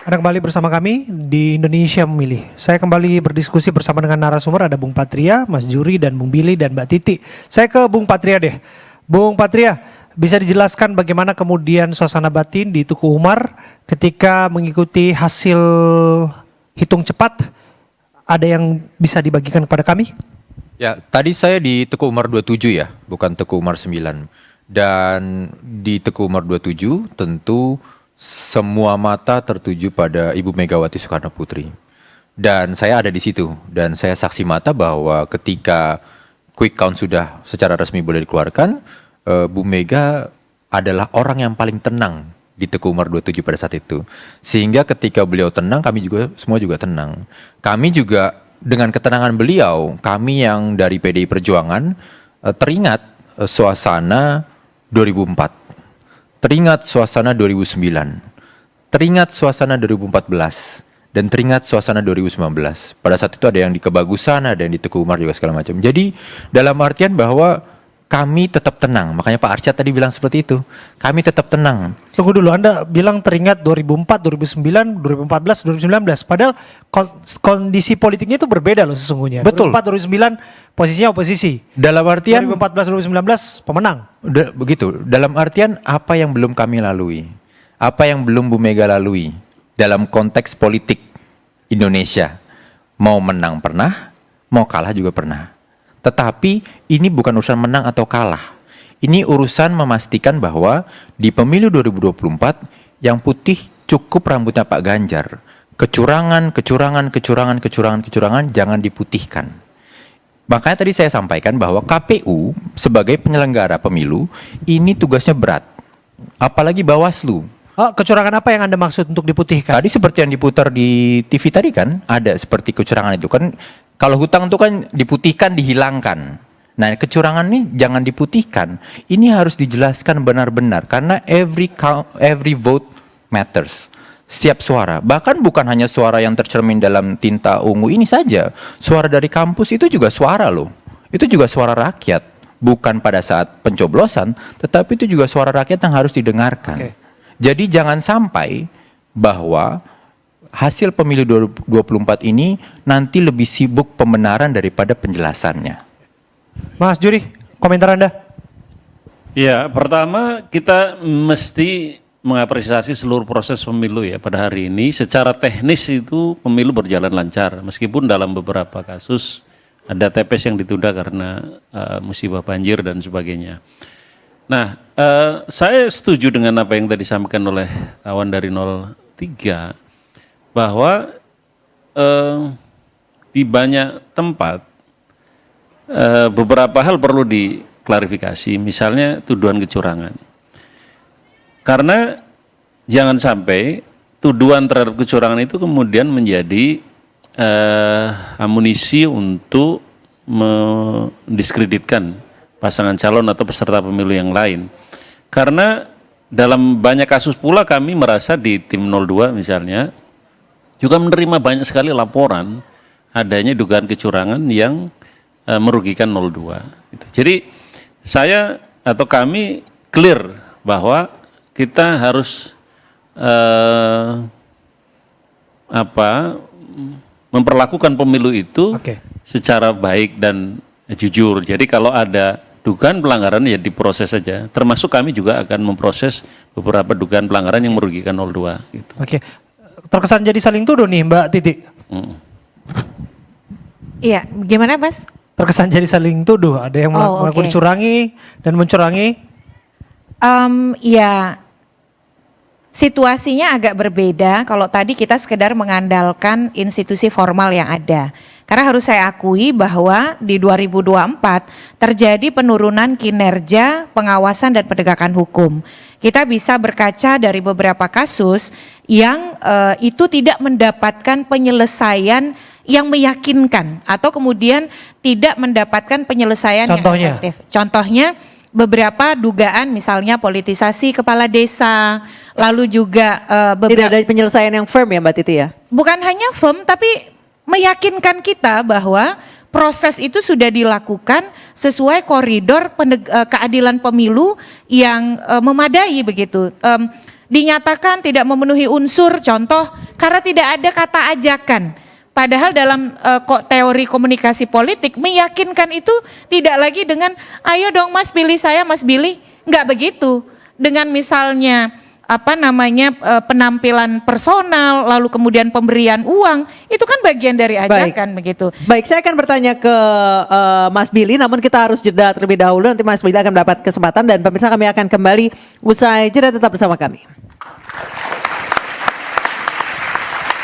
Anda kembali bersama kami di Indonesia Memilih. Saya kembali berdiskusi bersama dengan narasumber, ada Bung Patria, Mas Juri, dan Bung Billy, dan Mbak Titi. Saya ke Bung Patria deh. Bung Patria, bisa dijelaskan bagaimana kemudian suasana batin di Tuku Umar ketika mengikuti hasil hitung cepat? Ada yang bisa dibagikan kepada kami? Ya, tadi saya di Teku Umar 27 ya, bukan Teku Umar 9. Dan di Teku Umar 27 tentu semua mata tertuju pada Ibu Megawati Soekarno Putri. Dan saya ada di situ, dan saya saksi mata bahwa ketika quick count sudah secara resmi boleh dikeluarkan, Bu Mega adalah orang yang paling tenang di Teku Umar 27 pada saat itu. Sehingga ketika beliau tenang, kami juga semua juga tenang. Kami juga dengan ketenangan beliau, kami yang dari PDI Perjuangan teringat suasana 2004. Teringat suasana 2009, teringat suasana 2014, dan teringat suasana 2019. Pada saat itu ada yang di Kebagusan, ada yang di Teku Umar juga segala macam. Jadi dalam artian bahwa kami tetap tenang. Makanya Pak Arsyad tadi bilang seperti itu. Kami tetap tenang. Tunggu dulu, Anda bilang teringat 2004, 2009, 2014, 2019. Padahal kondisi politiknya itu berbeda loh sesungguhnya. Betul. 2004, 2009 posisinya oposisi. Dalam artian 2014, 2019 pemenang. begitu. Dalam artian apa yang belum kami lalui, apa yang belum Bu Mega lalui dalam konteks politik Indonesia. Mau menang pernah, mau kalah juga pernah. Tetapi ini bukan urusan menang atau kalah. Ini urusan memastikan bahwa di pemilu 2024 yang putih cukup rambutnya Pak Ganjar. Kecurangan jangan diputihkan. Makanya tadi saya sampaikan bahwa KPU sebagai penyelenggara pemilu ini tugasnya berat. Apalagi Bawaslu. Oh, kecurangan apa yang Anda maksud untuk diputihkan? Tadi seperti yang diputar di TV tadi kan, ada seperti kecurangan itu kan. Kalau hutang itu kan diputihkan, dihilangkan. Nah, kecurangan ini jangan diputihkan. Ini harus dijelaskan benar-benar karena every vote matters. Setiap suara, bahkan bukan hanya suara yang tercermin dalam tinta ungu ini saja. Suara dari kampus itu juga suara loh. Itu juga suara rakyat. Bukan pada saat pencoblosan, tetapi itu juga suara rakyat yang harus didengarkan. Okay. Jadi jangan sampai bahwa hasil pemilu 2024 ini nanti lebih sibuk pembenaran daripada penjelasannya. Mas Juri, komentar Anda? Ya, pertama kita mesti mengapresiasi seluruh proses pemilu ya pada hari ini. Secara teknis itu pemilu berjalan lancar, meskipun dalam beberapa kasus ada TPS yang ditunda karena musibah banjir dan sebagainya. Nah, saya setuju dengan apa yang tadi disampaikan oleh kawan dari 03, bahwa di banyak tempat beberapa hal perlu diklarifikasi, misalnya tuduhan kecurangan. Karena jangan sampai tuduhan terhadap kecurangan itu kemudian menjadi amunisi untuk mendiskreditkan pasangan calon atau peserta pemilu yang lain. Karena dalam banyak kasus pula kami merasa di tim 02 misalnya, juga menerima banyak sekali laporan adanya dugaan kecurangan yang merugikan 02. Gitu. Jadi saya atau kami clear bahwa kita harus memperlakukan pemilu itu secara baik dan jujur. Jadi kalau ada dugaan pelanggaran ya diproses saja. Termasuk kami juga akan memproses beberapa dugaan pelanggaran yang merugikan 02. Gitu. Oke. Terkesan jadi saling tuduh nih Mbak Titi. Iya, gimana Mas? Terkesan jadi saling tuduh, ada yang mengaku dicurangi dan mencurangi. Ya, situasinya agak berbeda kalau tadi kita sekedar mengandalkan institusi formal yang ada. Karena harus saya akui bahwa di 2024 terjadi penurunan kinerja pengawasan dan penegakan hukum. Kita bisa berkaca dari beberapa kasus yang itu tidak mendapatkan penyelesaian yang meyakinkan atau kemudian tidak mendapatkan penyelesaian yang efektif. Contohnya beberapa dugaan misalnya politisasi kepala desa, lalu juga tidak ada penyelesaian yang firm ya Mbak Titi ya? Bukan hanya firm tapi meyakinkan kita bahwa proses itu sudah dilakukan sesuai koridor keadilan pemilu yang memadai begitu. Dinyatakan tidak memenuhi unsur, contoh Karena tidak ada kata ajakan. Padahal dalam teori komunikasi politik meyakinkan itu tidak lagi dengan ayo dong Mas pilih saya Mas Billy, nggak begitu. Dengan misalnya penampilan personal lalu kemudian pemberian uang itu kan bagian dari ajakan begitu. Baik, saya akan bertanya ke Mas Billy, namun kita harus jeda terlebih dahulu. Nanti Mas Billy akan mendapat kesempatan dan pemirsa kami akan kembali usai jeda, tetap bersama kami.